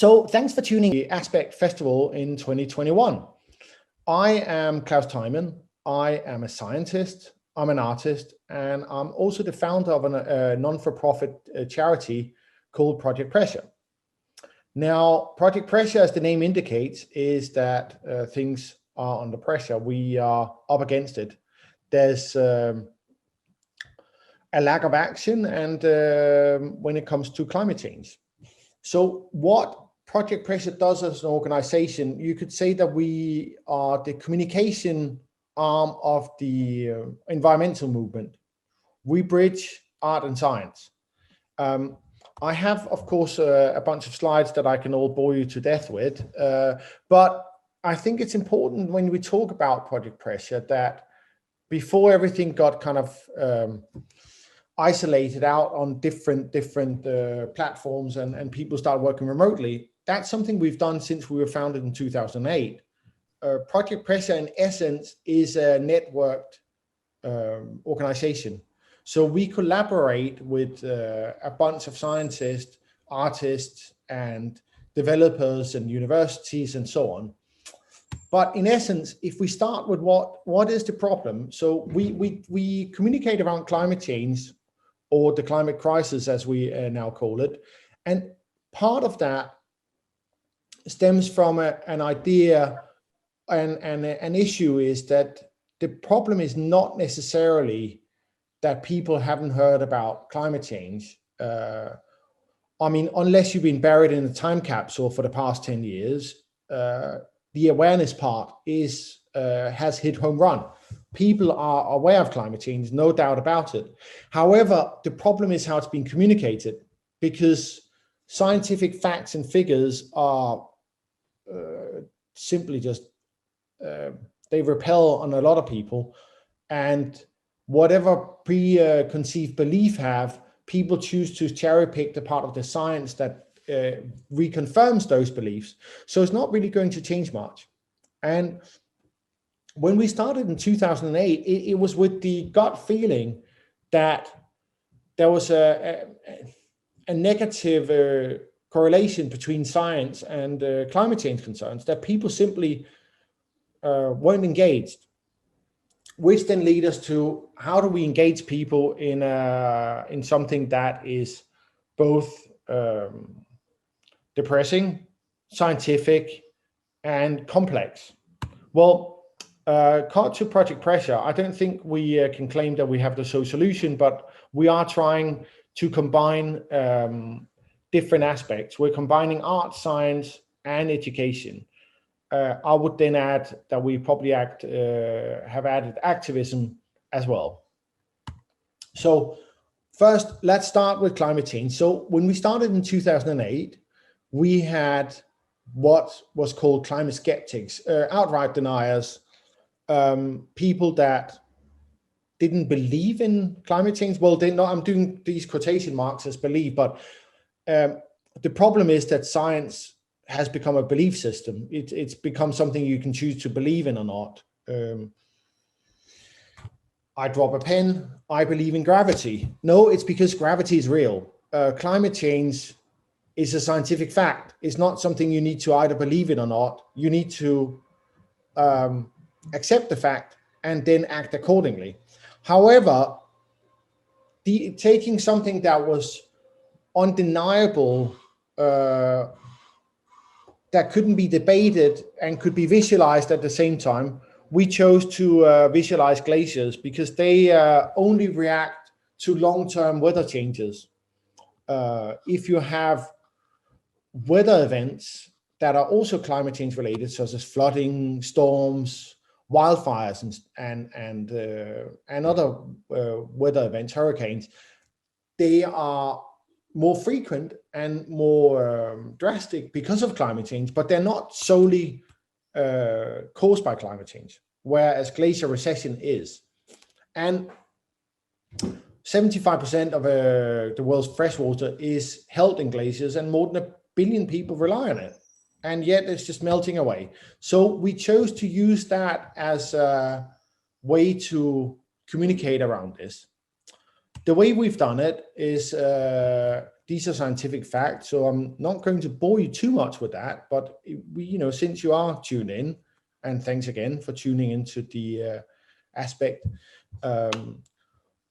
So thanks for tuning in to the Aspect Festival in 2021. I am Klaus Thymann. I am a scientist, I'm an artist, and I'm also the founder of a non-for-profit charity called Project Pressure. Now, Project Pressure, as the name indicates, is that things are under pressure. We are up against it. There's a lack of action, and when it comes to climate change. So what Project Pressure does as an organization, you could say that we are the communication arm of the environmental movement. We bridge art and science. I have, of course, a bunch of slides that I can all bore you to death with, but I think it's important when we talk about Project Pressure that before everything got kind of isolated out on different platforms and people start working remotely, that's something we've done since we were founded in 2008. Project Pressure, in essence, is a networked organization. So we collaborate with a bunch of scientists, artists, and developers and universities and so on. But in essence, if we start with what is the problem? So we communicate around climate change, or the climate crisis, as we now call it. And part of that stems from an idea, and an issue is that the problem is not necessarily that people haven't heard about climate change. I mean, unless you've been buried in a time capsule for the past 10 years, the awareness part has hit home run. People are aware of climate change, no doubt about it. However, the problem is how it's been communicated, because scientific facts and figures are simply just, they repel on a lot of people. And whatever preconceived belief people choose to cherry pick the part of the science that reconfirms those beliefs. So it's not really going to change much. And when we started in 2008, it was with the gut feeling that there was a negative correlation between science and climate change concerns, that people simply weren't engaged, which then lead us to how do we engage people in something that is both depressing, scientific, and complex. Well, cut to Project Pressure, I don't think we can claim that we have the solution, but we are trying to combine different aspects. We're combining art, science, and education. I would then add that we probably have added activism as well. So first, let's start with climate change. So when we started in 2008, we had what was called climate skeptics, outright deniers, people that didn't believe in climate change. Well, I'm doing these quotation marks as believe, but the problem is that science has become a belief system. It's become something you can choose to believe in or not. I drop a pen, I believe in gravity. No, it's because gravity is real. Climate change is a scientific fact. It's not something you need to either believe in or not. You need to accept the fact and then act accordingly. However, taking something that was undeniable, that couldn't be debated and could be visualized at the same time, we chose to visualize glaciers because they only react to long-term weather changes. If you have weather events that are also climate change related, such as flooding, storms, wildfires, and other weather events, hurricanes, they are more frequent and more drastic because of climate change, but they're not solely caused by climate change, whereas glacier recession is. And 75% of the world's freshwater is held in glaciers, and more than 1 billion people rely on it. And yet it's just melting away. So we chose to use that as a way to communicate around this. The way we've done it is these are scientific facts, so I'm not going to bore you too much with that. But since you are tuned in, and thanks again for tuning into the Aspect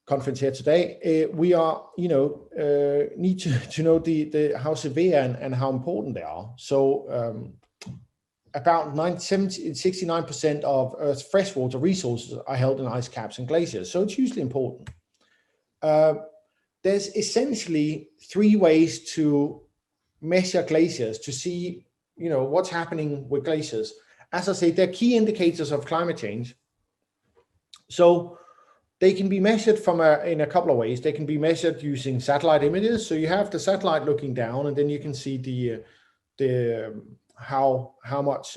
conference here today, we are, need to know the how severe and how important they are. So about 69% of Earth's freshwater resources are held in ice caps and glaciers, so it's hugely important. There's essentially 3 ways to measure glaciers to see, what's happening with glaciers. As I say, they're key indicators of climate change. So they can be measured in a couple of ways. They can be measured using satellite images. So you have the satellite looking down, and then you can see how much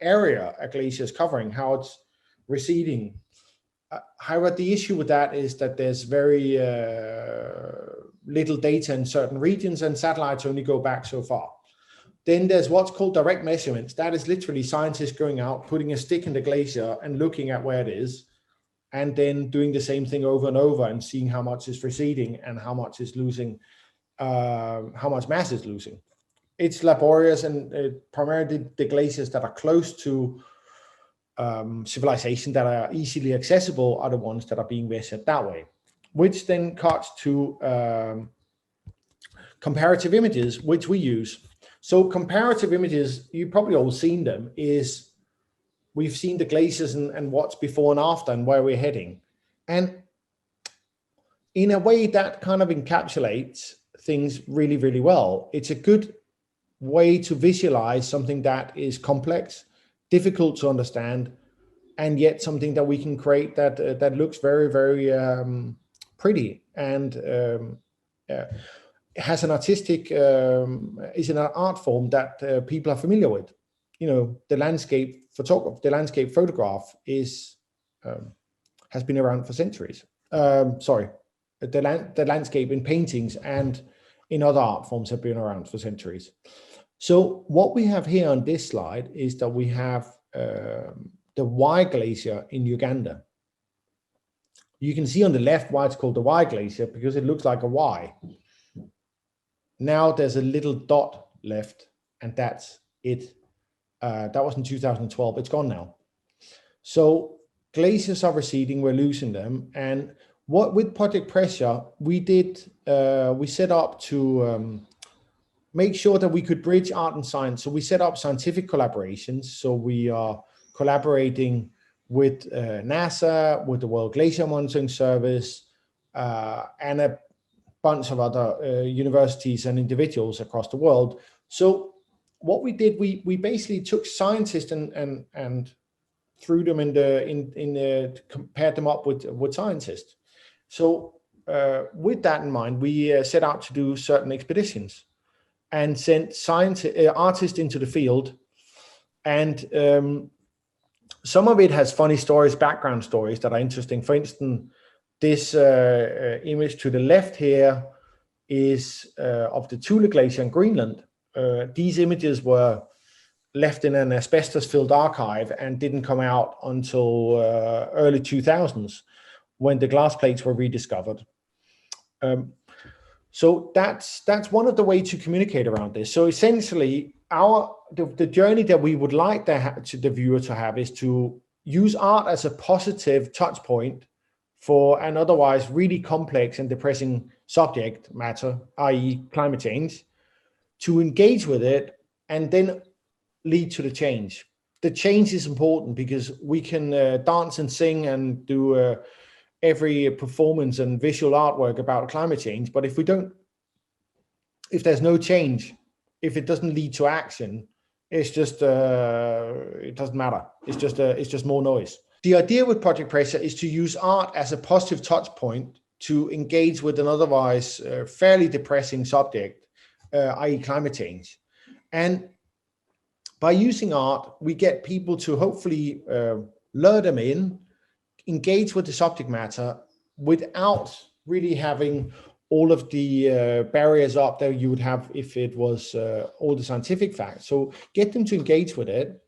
area a glacier is covering, how it's receding. However, the issue with that is that there's very little data in certain regions, and satellites only go back so far. Then there's what's called direct measurements. That is literally scientists going out, putting a stick in the glacier and looking at where it is, and then doing the same thing over and over and seeing how much is receding and how much is losing, how much mass is losing. It's laborious, and primarily the glaciers that are close to civilization, that are easily accessible, are the ones that are being measured that way, which then cuts to comparative images, which we use. So comparative images, you've probably all seen them, is we've seen the glaciers and what's before and after and where we're heading. And in a way that kind of encapsulates things really, really well. It's a good way to visualize something that is complex, difficult to understand, and yet something that we can create that looks very, very pretty and has an artistic, is an art form that people are familiar with. The landscape photograph is has been around for centuries. The landscape in paintings and in other art forms have been around for centuries. So what we have here on this slide is that we have the Y Glacier in Uganda. You can see on the left why it's called the Y Glacier, because it looks like a Y. Now there's a little dot left, and that's it. That was in 2012. It's gone now. So glaciers are receding. We're losing them. And what with Project Pressure, we did, we set up to make sure that we could bridge art and science. So we set up scientific collaborations. So we are collaborating with NASA, with the World Glacier Monitoring Service, and a bunch of other universities and individuals across the world. So what we did, we basically took scientists and threw them compared them up with scientists. So with that in mind, we set out to do certain expeditions and sent artists into the field. And some of it has funny stories, background stories that are interesting. For instance, this image to the left here is of the Thule Glacier in Greenland. These images were left in an asbestos-filled archive and didn't come out until early 2000s, when the glass plates were rediscovered. So that's one of the ways to communicate around this. So essentially, the journey that we would like the viewer to have is to use art as a positive touch point for an otherwise really complex and depressing subject matter, i.e. climate change, to engage with it and then lead to the change. The change is important because we can dance and sing and do every performance and visual artwork about climate change, but if there's no change, if it doesn't lead to action, it's just it doesn't matter. It's just more noise. The idea with Project Pressure is to use art as a positive touch point to engage with an otherwise fairly depressing subject, i.e. climate change. And by using art, we get people to hopefully lure them in, engage with the subject matter without really having all of the barriers up that you would have if it was all the scientific facts. So get them to engage with it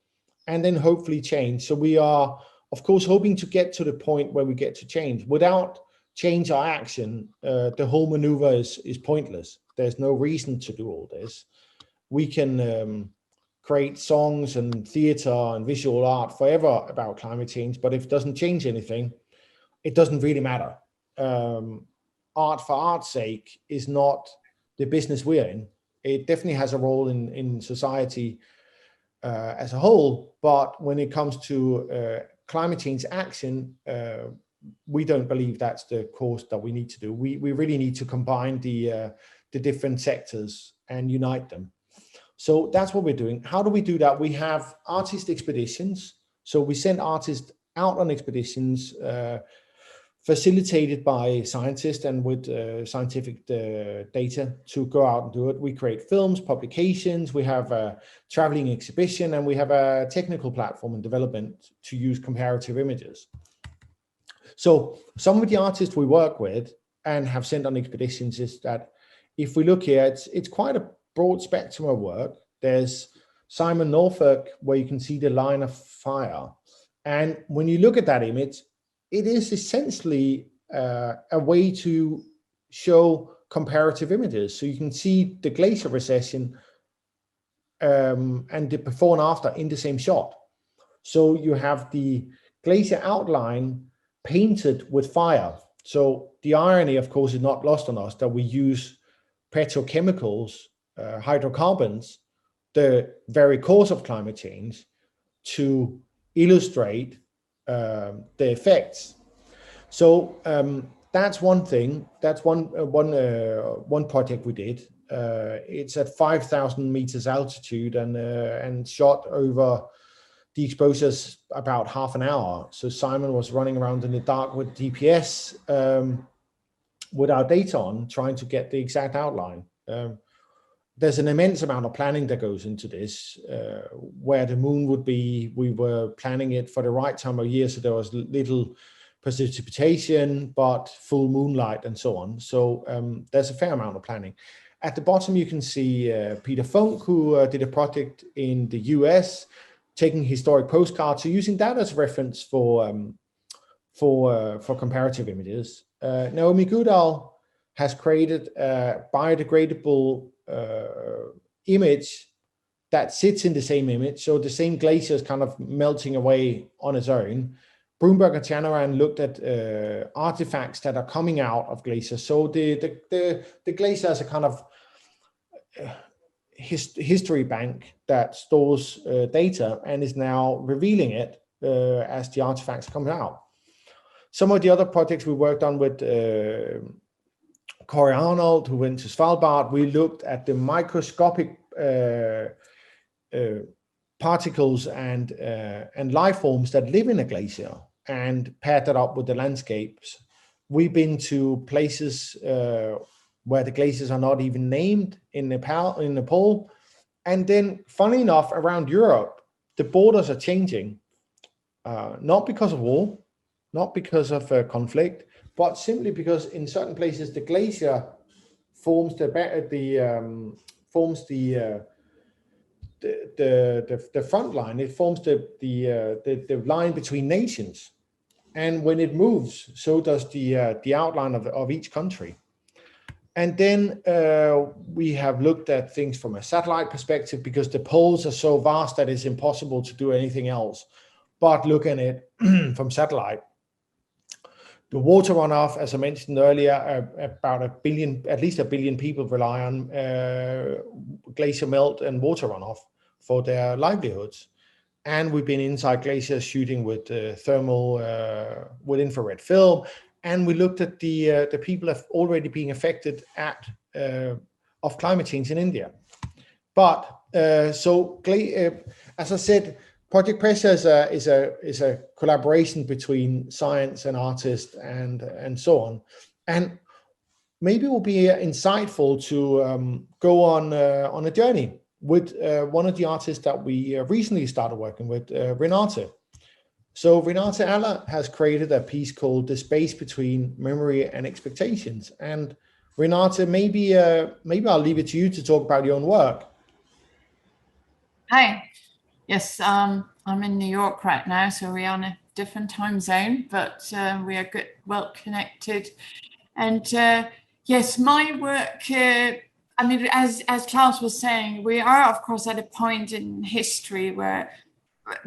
and then hopefully change. So we are, of course, hoping to get to the point where we get to change. Without change or action, the whole maneuver is pointless. there's no reason to do all this. We can create songs and theater and visual art forever about climate change, but if it doesn't change anything, it doesn't really matter. Art for art's sake is not the business we're in. It definitely has a role in society as a whole, but when it comes to climate change action, we don't believe that's the course that we need to do. We really need to combine the different sectors and unite them. So that's what we're doing. How do we do that? We have artist expeditions. So we send artists out on expeditions, facilitated by scientists and with scientific data to go out and do it. We create films, publications, we have a traveling exhibition, and we have a technical platform in development to use comparative images. So some of the artists we work with and have sent on expeditions is that if we look here, it's quite a broad spectrum of work. There's Simon Norfolk, where you can see the line of fire. And when you look at that image, it is essentially a way to show comparative images. So you can see the glacier recession and the before and after in the same shot. So you have the glacier outline painted with fire. So the irony, of course, is not lost on us that we use petrochemicals, hydrocarbons, the very cause of climate change, to illustrate the effects. So that's one thing. That's one project we did. It's at 5,000 meters altitude and shot over the exposure's about half an hour. So Simon was running around in the dark with GPS with our data on, trying to get the exact outline. There's an immense amount of planning that goes into this. Where the moon would be, we were planning it for the right time of year, so there was little precipitation, but full moonlight and so on. So there's a fair amount of planning. At the bottom, you can see Peter Funk, who did a project in the US, taking historic postcards, so using that as a reference for comparative images. Naomi Goodall has created a biodegradable image that sits in the same image, so the same glacier is kind of melting away on its own. Broomberg and Chanaran looked at artifacts that are coming out of glaciers. So the glacier has a kind of history bank that stores data and is now revealing it as the artifacts come out. Some of the other projects we worked on with Corey Arnold, who went to Svalbard, we looked at the microscopic particles and life forms that live in a glacier and paired that up with the landscapes. We've been to places where the glaciers are not even named in Nepal. And then, funny enough, around Europe, the borders are changing, not because of war, not because of conflict, but simply because in certain places the glacier forms the front line. It forms the line between nations, and when it moves, so does the outline of each country. And then we have looked at things from a satellite perspective, because the poles are so vast that it's impossible to do anything else but look at it from satellite. The water runoff, as I mentioned earlier, about at least a billion people rely on glacier melt and water runoff for their livelihoods. And we've been inside glaciers shooting with thermal, with infrared film. And we looked at the people have already being affected of climate change in India. But as I said, Project Pressure is a collaboration between science and artists and so on. And maybe it will be insightful to go on a journey with one of the artists that we recently started working with, Renate. So Renate Aller has created a piece called The Space Between Memory and Expectations. And Renate, maybe I'll leave it to you to talk about your own work. Hi. Yes, I'm in New York right now, so we're on a different time zone, but we are well connected. And yes, my work I mean, as Klaus was saying, we are, of course, at a point in history where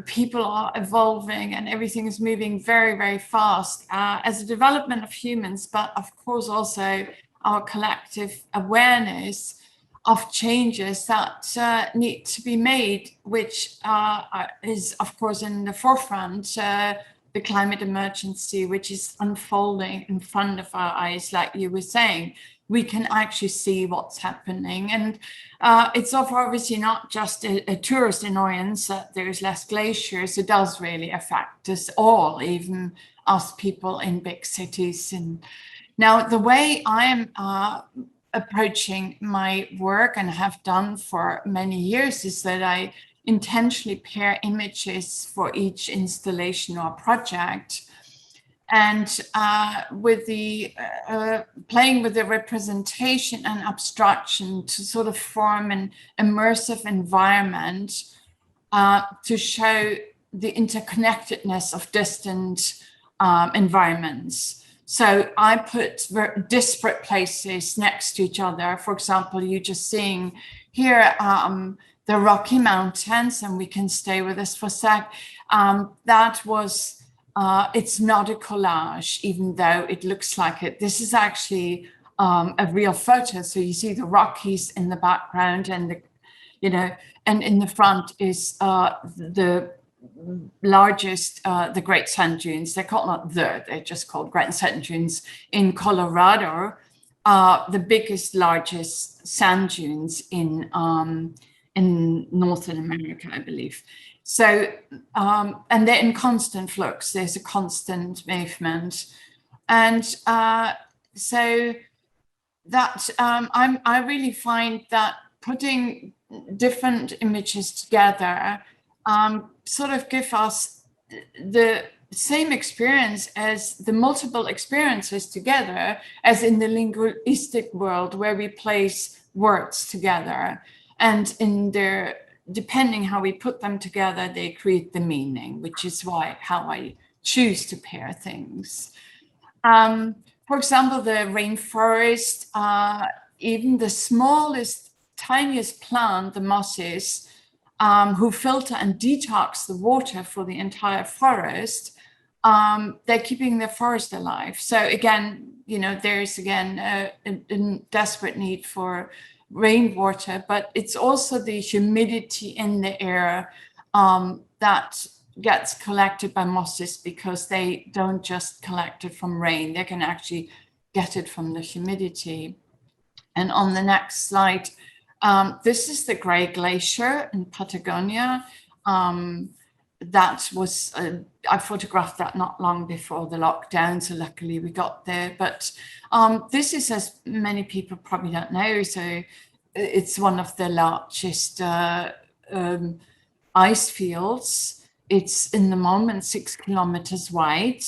people are evolving and everything is moving very, very fast as a development of humans, but of course also our collective awareness of changes that need to be made, which is, of course, in the forefront, the climate emergency, which is unfolding in front of our eyes, like you were saying. We can actually see what's happening. And it's obviously not just a tourist annoyance that there's less glaciers. It does really affect us all, even us people in big cities. And now the way I am approaching my work and have done for many years is that I intentionally pair images for each installation or project. And with the playing with the representation and abstraction to sort of form an immersive environment to show the interconnectedness of distant environments. So I put disparate places next to each other. For example, you're just seeing here the Rocky Mountains, and we can stay with this for a sec. That was it's not a collage, even though it looks like it. This is actually a real photo. So you see the Rockies in the background, and and in the front is the largest, the Great Sand Dunes. They're called they're just called Great Sand Dunes in Colorado. The biggest, largest sand dunes in Northern America, I believe. So, and they're in constant flux. There's a constant movement. And so that I really find that putting different images together sort of give us the same experience as the multiple experiences together as in the linguistic world, where we place words together. And in their depending how we put them together, they create the meaning, which is how I choose to pair things. For example, the rainforest, even the smallest, tiniest plant, the mosses, who filter and detox the water for the entire forest, they're keeping the forest alive. So again, there's again a desperate need for rainwater, but it's also the humidity in the air that gets collected by mosses, because they don't just collect it from rain, they can actually get it from the humidity. And on the next slide, this is the Great Glacier in Patagonia. That was, I photographed that not long before the lockdown, so luckily we got there. But this is, as many people probably don't know, so it's one of the largest ice fields. It's in the moment 6 kilometers wide,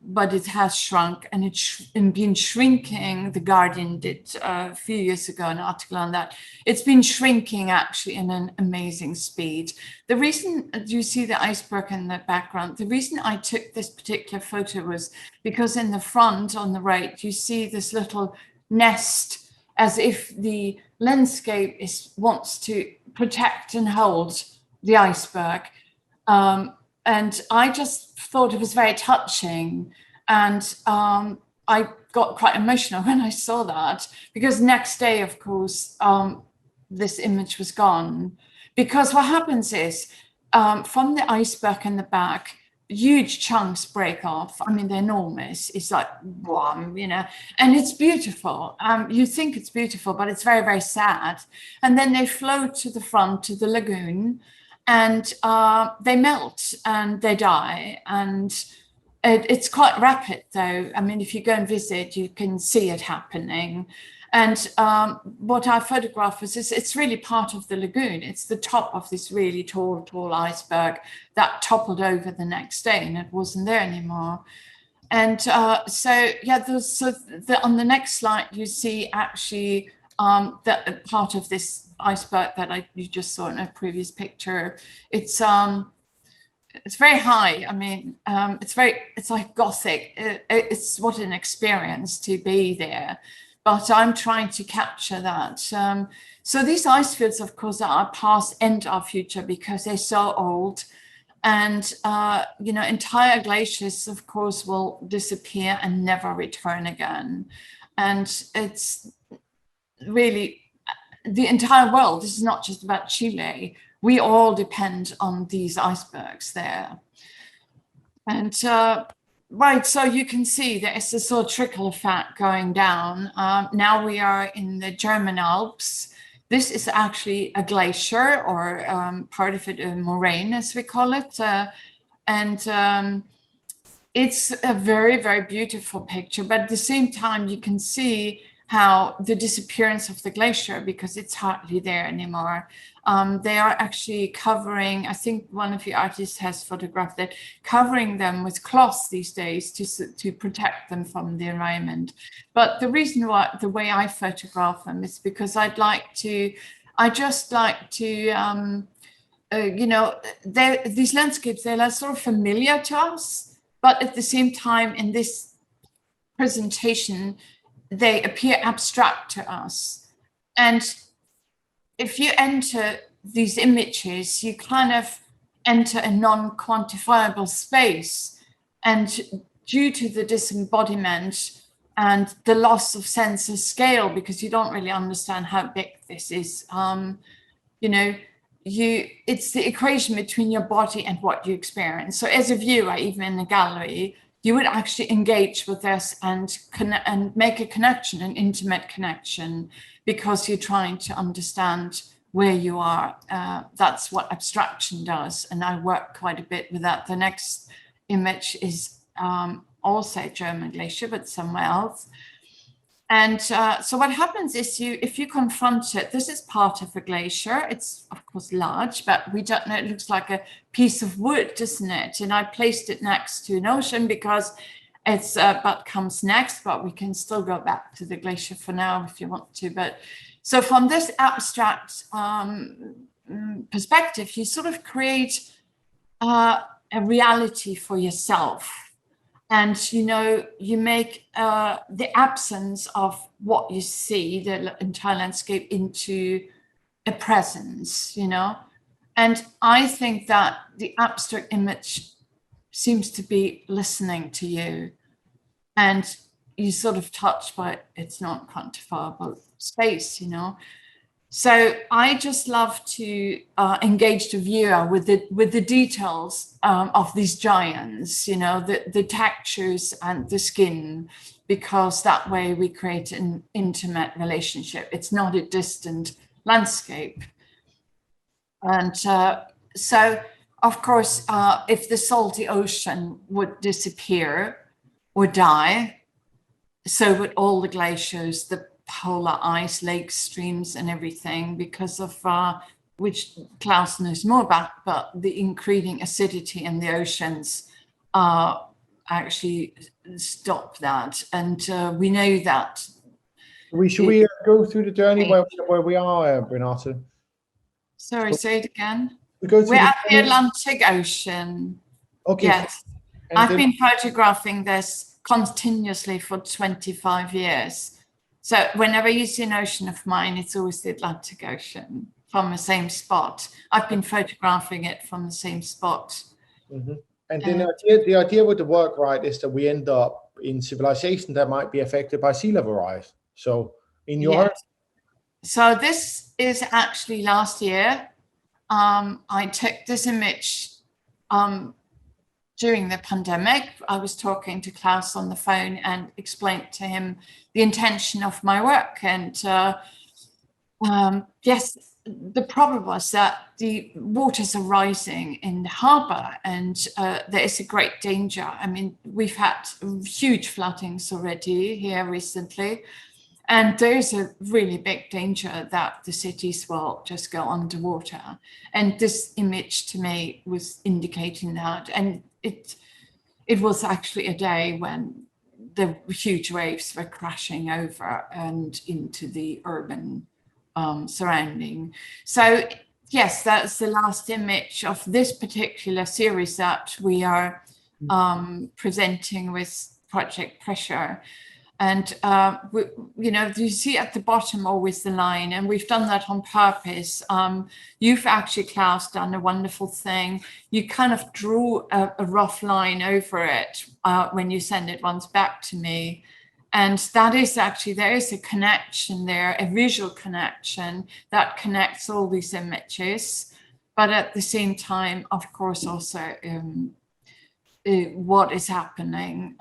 but it has shrunk, and it's been shrinking. The Guardian did a few years ago an article on that. It's been shrinking actually in an amazing speed. The reason you see the iceberg in the background, the reason I took this particular photo was because in the front on the right, you see this little nest, as if the landscape wants to protect and hold the iceberg. And I just thought it was very touching. And I got quite emotional when I saw that, because next day, of course, this image was gone. Because what happens is, from the iceberg in the back, huge chunks break off. I mean, they're enormous. It's like, wham, and it's beautiful. You think it's beautiful, but it's very, very sad. And then they float to the front, to the lagoon, and they melt and they die. And it's quite rapid, though. I mean, if you go and visit, you can see it happening. And what I photographed is it's really part of the lagoon. It's the top of this really tall iceberg that toppled over the next day, and it wasn't there anymore. And on the next slide, you see actually that part of this iceberg that you just saw in a previous picture. It's very high. I mean, it's like Gothic. It's what an experience to be there. but I'm trying to capture that. So these ice fields, of course, are our past and our future because they're so old. And, you know, entire glaciers, of course, will disappear and never return again. And it's really the entire world. This is not just about Chile. We all depend on these icebergs there. And right, so you can see there is a sort of trickle effect going down. Now we are in the German Alps. This is actually a glacier, or part of it a moraine, as we call it. And it's a very, very beautiful picture. But at the same time, you can see how the disappearance of the glacier, because it's hardly there anymore. They are actually covering, I think one of the artists has photographed it, covering them with cloth these days to protect them from the environment. But the reason why, the way I photograph them is because I just like to, you know, these landscapes, they're like sort of familiar to us, but at the same time in this presentation, they appear abstract to us. And if you enter these images, you kind of enter a non-quantifiable space. And due to the disembodiment and the loss of sense of scale, because you don't really understand how big this is, you know, it's the equation between your body and what you experience. So as a viewer, even in a gallery, you would actually engage with this and make a connection, an intimate connection, because you're trying to understand where you are. That's what abstraction does. And I work quite a bit with that. The next image is also German glacier, but somewhere else. And so what happens is if you confront it, this is part of a glacier. It's of course large, but we don't know, it looks like a piece of wood, doesn't it? And I placed it next to an ocean because it's what comes next, but we can still go back to the glacier for now if you want to. But so from this abstract perspective, you sort of create a reality for yourself. And, you know, you make the absence of what you see, the entire landscape, into a presence, you know. And I think that the abstract image seems to be listening to you. And you sort of touched by it's not quantifiable space, you know. So I just love to engage the viewer with the details of these giants, you know, the textures and the skin, because that way we create an intimate relationship. It's not a distant landscape. And so, of course, if the salty ocean would disappear or die, so would all the glaciers, the polar ice, lakes, streams, and everything, because of which Klaus knows more about, but the increasing acidity in the oceans actually stop that. And we know that. Should we go through the journey where we are, Renate? Sorry, say it again. We're at the Atlantic Ocean. Okay. Yes, I've been photographing this continuously for 25 years. So whenever you see an ocean of mine, it's always the Atlantic Ocean from the same spot. I've been photographing it from the same spot. Mm-hmm. And then the idea with the work, right, is that we end up in civilization that might be affected by sea level rise. So in your So this is actually last year. I took this image during the pandemic. I was talking to Klaus on the phone and explained to him the intention of my work. And yes, the problem was that the waters are rising in the harbour, and there is a great danger. I mean, we've had huge floodings already here recently, and there is a really big danger that the cities will just go underwater. And this image to me was indicating that. And it was actually a day when the huge waves were crashing over and into the urban surrounding. So yes, that's the last image of this particular series that we are presenting with Project Pressure. And, you see at the bottom always the line, and we've done that on purpose. You've actually, Klaus, done a wonderful thing. You kind of drew a rough line over it when you send it once back to me. And that is actually, there is a connection there, a visual connection that connects all these images. But at the same time, of course, also what is happening.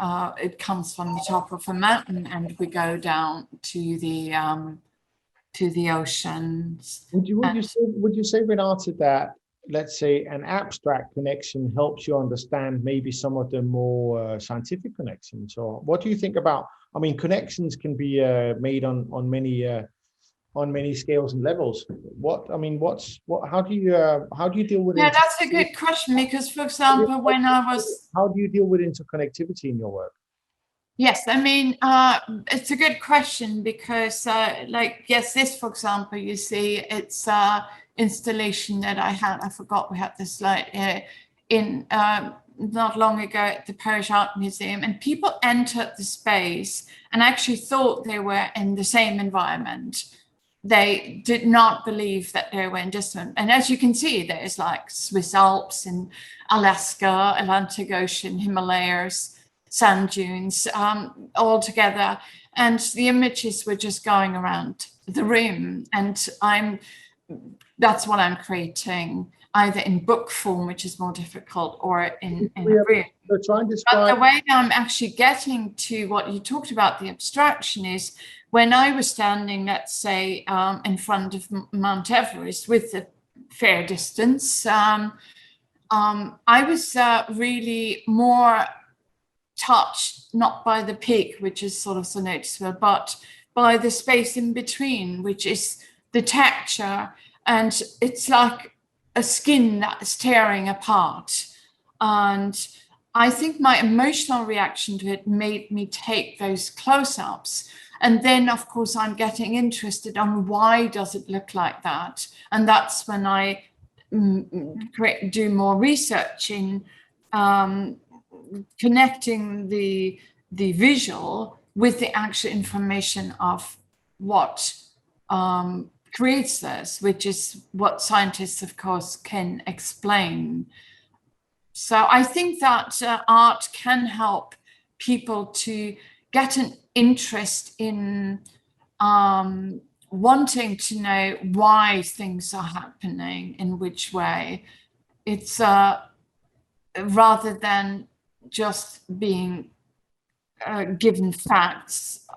It comes from the top of a mountain, and we go down to the oceans. Would you say, Renate, that, let's say, an abstract connection helps you understand maybe some of the more scientific connections? Or what do you think about? I mean, connections can be made on many scales and levels. How do you deal with? Yeah, that's a good question, because, for example, when I was, how do you deal with interconnectivity in your work? Yes, I mean, it's a good question, because yes, this, for example, you see, it's installation that I forgot we had this slide in not long ago at the Parish Art Museum, and people entered the space and actually thought they were in the same environment. They did not believe that they were in distant. And as you can see, there's like Swiss Alps and Alaska, Atlantic Ocean, Himalayas, sand dunes, all together. And the images were just going around the room. And that's what I'm creating, either in book form, which is more difficult, or in a room. So try and describe. But the way I'm actually getting to what you talked about, the abstraction, is when I was standing, let's say, in front of Mount Everest with a fair distance, I was really more touched, not by the peak, which is sort of so noticeable, but by the space in between, which is the texture. And it's like a skin that is tearing apart. And I think my emotional reaction to it made me take those close-ups. And then, of course, I'm getting interested on why does it look like that? And that's when I do more research in connecting the visual with the actual information of what creates this, which is what scientists, of course, can explain. So I think that art can help people to get an interest in wanting to know why things are happening, in which way. It's rather than just being given facts.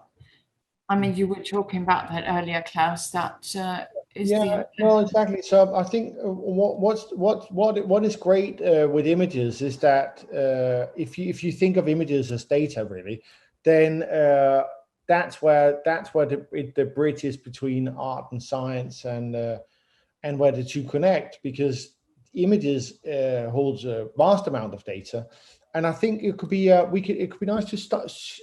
I mean, you were talking about that earlier, Klaus. That is well, exactly. So I think what is great with images is that if you think of images as data, really, then that's where the bridge is between art and science, and where the two connect, because images holds a vast amount of data. And I think it could be it could be nice to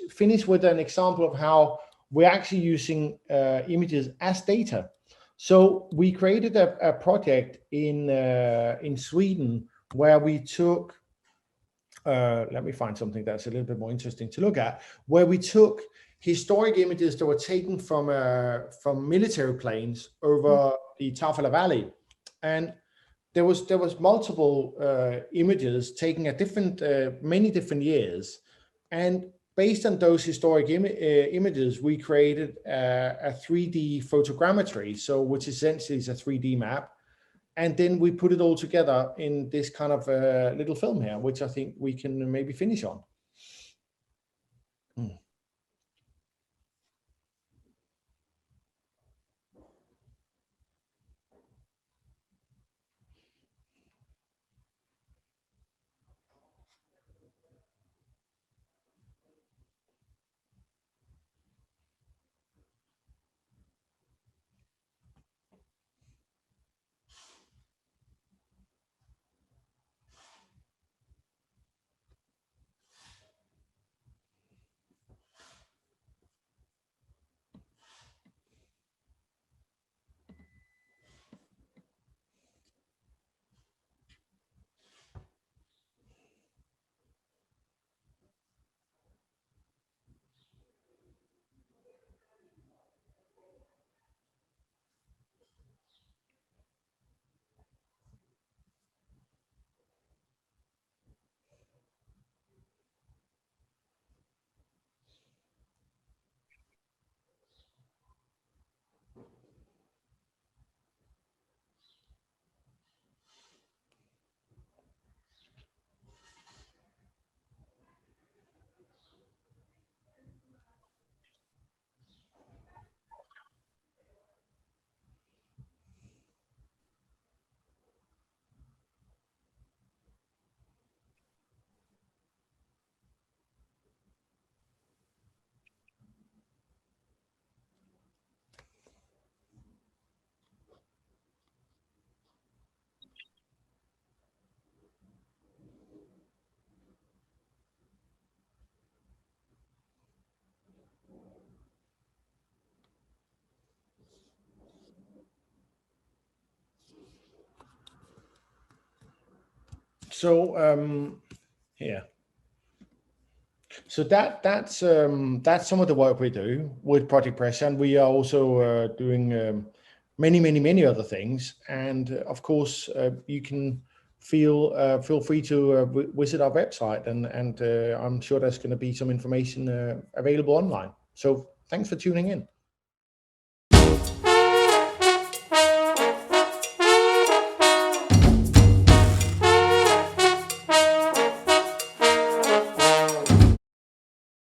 finish with an example of how we're actually using images as data. So we created a project in Sweden where we took, let me find something that's a little bit more interesting to look at, where we took historic images that were taken from military planes over the Tafala Valley, and there was multiple images taken at many different years, and based on those historic images, we created a 3D photogrammetry, so which essentially is a 3D map, and then we put it all together in this kind of little film here, which I think we can maybe finish on. So here. So that's some of the work we do with Project Press, and we are also doing many other things. And of course, you can feel free to visit our website, and I'm sure there's going to be some information available online. So thanks for tuning in.